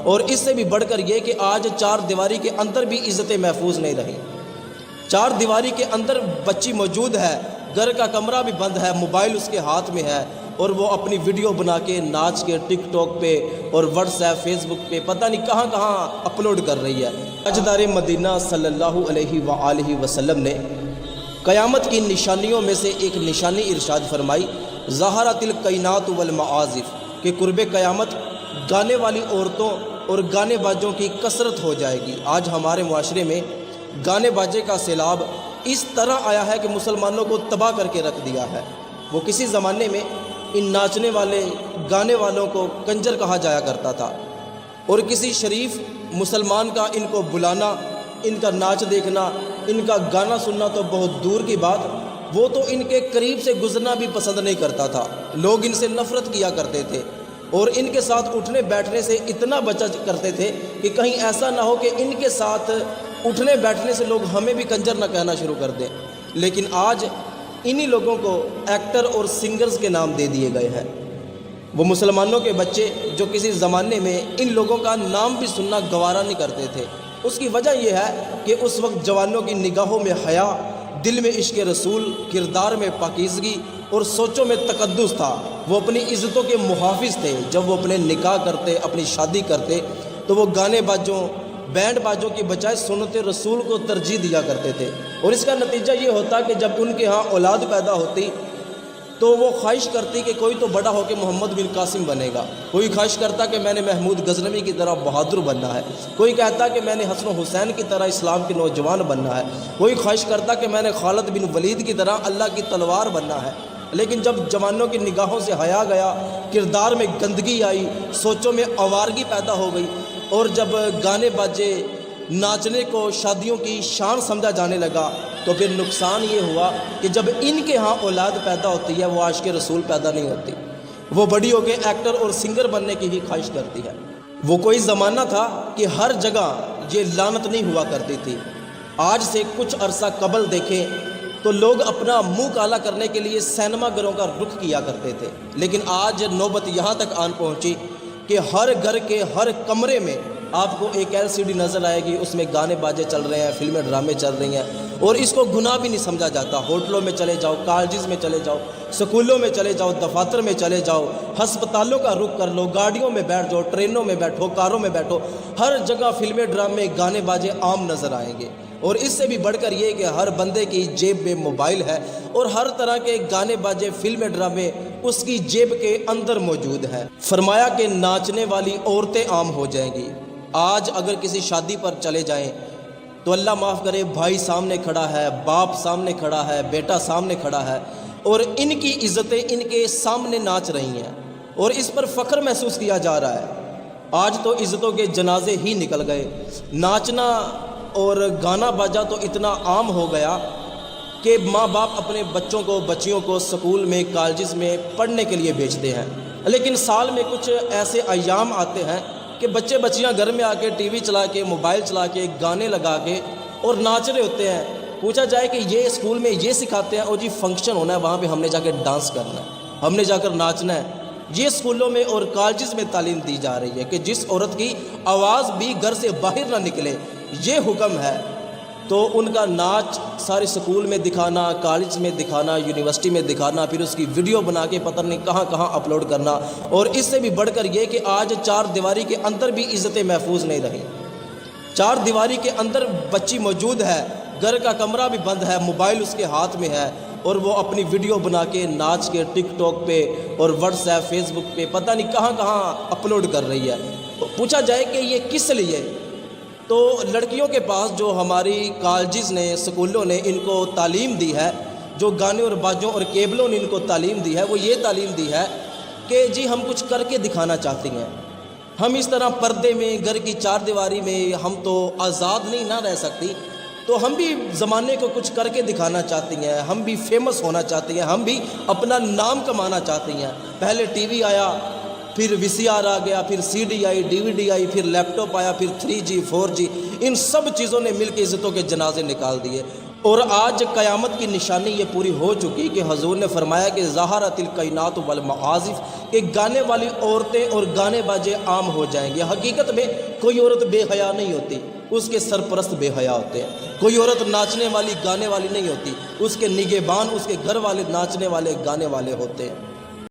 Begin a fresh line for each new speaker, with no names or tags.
اور اس سے بھی بڑھ کر یہ کہ آج چار دیواری کے اندر بھی عزتیں محفوظ نہیں رہیں۔ چار دیواری کے اندر بچی موجود ہے، گھر کا کمرہ بھی بند ہے، موبائل اس کے ہاتھ میں ہے، اور وہ اپنی ویڈیو بنا کے ناچ کے ٹک ٹاک پہ اور واٹس ایپ فیس بک پہ پتہ نہیں کہاں کہاں اپلوڈ کر رہی ہے۔ تاجدار مدینہ صلی اللہ علیہ وآلہ وسلم نے قیامت کی نشانیوں میں سے ایک نشانی ارشاد فرمائی، ظہرت الکائنات والمعازف، کہ قرب قیامت گانے والی عورتوں اور گانے بازوں کی کثرت ہو جائے گی۔ آج ہمارے معاشرے میں گانے باجے کا سیلاب اس طرح آیا ہے کہ مسلمانوں کو تباہ کر کے رکھ دیا ہے۔ وہ کسی زمانے میں ان ناچنے والے گانے والوں کو کنجر کہا جایا کرتا تھا، اور کسی شریف مسلمان کا ان کو بلانا، ان کا ناچ دیکھنا، ان کا گانا سننا تو بہت دور کی بات، وہ تو ان کے قریب سے گزرنا بھی پسند نہیں کرتا تھا۔ لوگ ان سے نفرت کیا کرتے تھے اور ان کے ساتھ اٹھنے بیٹھنے سے اتنا بچا کرتے تھے کہ کہیں ایسا نہ ہو کہ ان کے ساتھ اٹھنے بیٹھنے سے لوگ ہمیں بھی کنجر نہ کہنا شروع کر دیں۔ لیکن آج انہی لوگوں کو ایکٹر اور سنگرز کے نام دے دیے گئے ہیں۔ وہ مسلمانوں کے بچے جو کسی زمانے میں ان لوگوں کا نام بھی سننا گوارا نہیں کرتے تھے، اس کی وجہ یہ ہے کہ اس وقت جوانوں کی نگاہوں میں حیا، دل میں عشق رسول، کردار میں پاکیزگی اور سوچوں میں تقدس تھا۔ وہ اپنی عزتوں کے محافظ تھے۔ جب وہ اپنے نکاح کرتے، اپنی شادی کرتے، تو وہ گانے بازوں، بینڈ بازوں کی بجائے سنت رسول کو ترجیح دیا کرتے تھے، اور اس کا نتیجہ یہ ہوتا کہ جب ان کے ہاں اولاد پیدا ہوتی تو وہ خواہش کرتی کہ کوئی تو بڑا ہو کے محمد بن قاسم بنے گا، کوئی خواہش کرتا کہ میں نے محمود غزنوی کی طرح بہادر بننا ہے، کوئی کہتا کہ میں نے حسن و حسین کی طرح اسلام کے نوجوان بننا ہے، کوئی خواہش کرتا کہ میں نے خالد بن ولید کی طرح اللہ کی تلوار بننا ہے۔ لیکن جب جوانوں کی نگاہوں سے حیا گیا، کردار میں گندگی آئی، سوچوں میں آوارگی پیدا ہو گئی، اور جب گانے باجے، ناچنے کو شادیوں کی شان سمجھا جانے لگا، تو پھر نقصان یہ ہوا کہ جب ان کے ہاں اولاد پیدا ہوتی ہے وہ عاشق رسول پیدا نہیں ہوتی، وہ بڑی ہو کے ایکٹر اور سنگر بننے کی ہی خواہش کرتی ہے۔ وہ کوئی زمانہ تھا کہ ہر جگہ یہ لعنت نہیں ہوا کرتی تھی۔ آج سے کچھ عرصہ قبل دیکھیں تو لوگ اپنا منہ کالا کرنے کے لیے سینما گھروں کا رخ کیا کرتے تھے، لیکن آج نوبت یہاں تک آن پہنچی کہ ہر گھر کے ہر کمرے میں آپ کو ایک LCD نظر آئے گی، اس میں گانے باجے چل رہے ہیں، فلمیں ڈرامے چل رہی ہیں، اور اس کو گناہ بھی نہیں سمجھا جاتا۔ ہوٹلوں میں چلے جاؤ، کالجز میں چلے جاؤ، سکولوں میں چلے جاؤ، دفاتر میں چلے جاؤ، ہسپتالوں کا رخ کر لو، گاڑیوں میں بیٹھ جاؤ، ٹرینوں میں بیٹھو، کاروں میں بیٹھو، ہر جگہ فلمیں ڈرامے گانے باجے عام نظر آئیں گے۔ اور اس سے بھی بڑھ کر یہ کہ ہر بندے کی جیب میں موبائل ہے، اور ہر طرح کے گانے باجے، فلمیں ڈرامے اس کی جیب کے اندر موجود ہے۔ فرمایا کہ ناچنے والی عورتیں عام ہو جائیں گی۔ آج اگر کسی شادی پر چلے جائیں تو اللہ معاف کرے، بھائی سامنے کھڑا ہے، باپ سامنے کھڑا ہے، بیٹا سامنے کھڑا ہے، اور ان کی عزتیں ان کے سامنے ناچ رہی ہیں، اور اس پر فخر محسوس کیا جا رہا ہے۔ آج تو عزتوں کے جنازے ہی نکل گئے۔ ناچنا اور گانا باجا تو اتنا عام ہو گیا کہ ماں باپ اپنے بچوں کو، بچیوں کو سکول میں، کالجز میں پڑھنے کے لیے بھیجتے ہیں، لیکن سال میں کچھ ایسے ایام آتے ہیں کہ بچے بچیاں گھر میں آ کے ٹی وی چلا کے، موبائل چلا کے، گانے لگا کے اور ناچ رہے ہوتے ہیں۔ پوچھا جائے کہ یہ اسکول میں یہ سکھاتے ہیں، اور جی فنکشن ہونا ہے، وہاں پہ ہم نے جا کے ڈانس کرنا ہے، ہم نے جا کر ناچنا ہے۔ یہ اسکولوں میں اور کالجز میں تعلیم دی جا رہی ہے کہ جس عورت کی آواز بھی گھر سے باہر نہ نکلے، یہ حکم ہے، تو ان کا ناچ سارے اسکول میں دکھانا، کالج میں دکھانا، یونیورسٹی میں دکھانا، پھر اس کی ویڈیو بنا کے پتہ نہیں کہاں کہاں اپلوڈ کرنا، اور اس سے بھی بڑھ کر یہ کہ آج چار دیواری کے اندر بھی عزتیں محفوظ نہیں رہیں۔ چار دیواری کے اندر بچی موجود ہے، گھر کا کمرہ بھی بند ہے، موبائل اس کے ہاتھ میں ہے، اور وہ اپنی ویڈیو بنا کے ناچ کے ٹک ٹاک پہ اور واٹس ایپ فیس بک پہ پتہ نہیں کہاں کہاں اپلوڈ کر رہی ہے۔ پوچھا جائے کہ یہ کس لیے، تو لڑکیوں کے پاس جو ہماری کالجز نے، سکولوں نے ان کو تعلیم دی ہے، جو گانے اور باجوں اور کیبلوں نے ان کو تعلیم دی ہے، وہ یہ تعلیم دی ہے کہ جی ہم کچھ کر کے دکھانا چاہتی ہیں، ہم اس طرح پردے میں، گھر کی چار دیواری میں ہم تو آزاد نہیں نہ رہ سکتی، تو ہم بھی زمانے کو کچھ کر کے دکھانا چاہتی ہیں، ہم بھی فیمس ہونا چاہتی ہیں، ہم بھی اپنا نام کمانا چاہتی ہیں۔ پہلے ٹی وی آیا، پھر VCR آ گیا، پھر CD آئی، DVD آئی، پھر لیپ ٹاپ آیا، پھر 3G 4G، ان سب چیزوں نے مل کے عزتوں کے جنازے نکال دیے، اور آج قیامت کی نشانی یہ پوری ہو چکی کہ حضور نے فرمایا کہ ظہرت الکائنات والمعازف، کہ گانے والی عورتیں اور گانے باجے عام ہو جائیں گے۔ حقیقت میں کوئی عورت بے حیا نہیں ہوتی، اس کے سرپرست بے حیا ہوتے ہیں۔ کوئی عورت ناچنے والی گانے والی نہیں ہوتی، اس کے نگہبان، اس کے گھر والے ناچنے والے گانے والے ہوتے ہیں۔